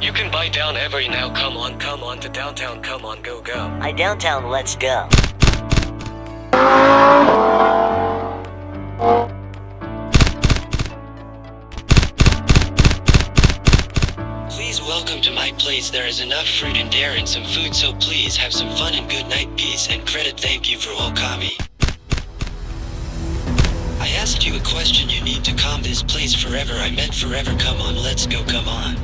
You can buy down every now. Come on to downtown. Come on, go. I downtown, let's go. Please welcome to my place. There is enough fruit and dare and some food, so please have some fun and good night, peace and credit. Thank you for Okami. I asked you a question. You need to calm this place forever. I meant forever. Come on, let's go. Come on.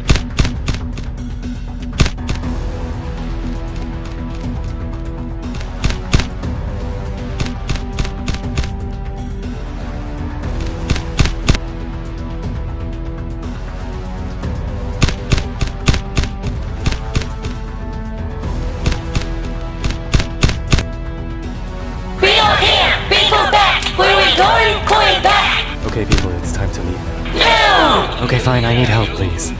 Okay, people, it's time to leave. No! Okay, fine, I need help, please.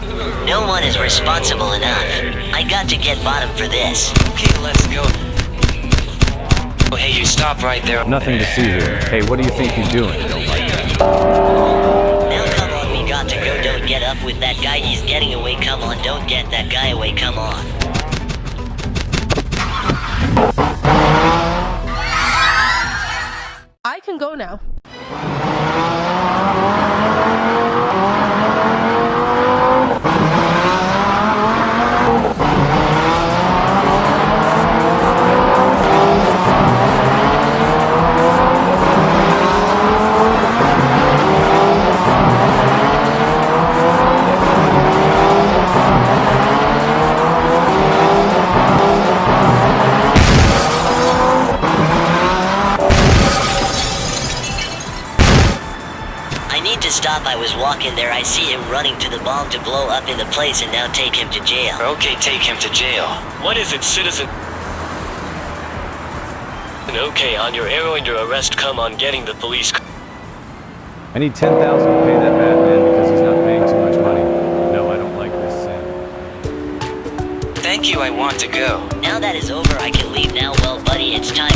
No one is responsible enough. I got to get bottom for this. Okay, let's go. Oh, hey, you stop right there. Nothing to see here. Hey, what do you think you're doing? Don't like that. Now come on, we got to go. Don't get up with that guy. He's getting away. Come on, don't get that guy away. Come on. I can go now. I need to stop. I was walking there. I see him running to the bomb to blow up in the place and now take him to jail. Okay, take him to jail. What is it, citizen? Okay, on your arrow and your arrest. Come on, getting the police. I need 10,000 to pay that bad man because he's not paying too much money. No, I don't like this sin. Thank you, I want to go. Now that is over, I can leave now. Well, buddy, it's time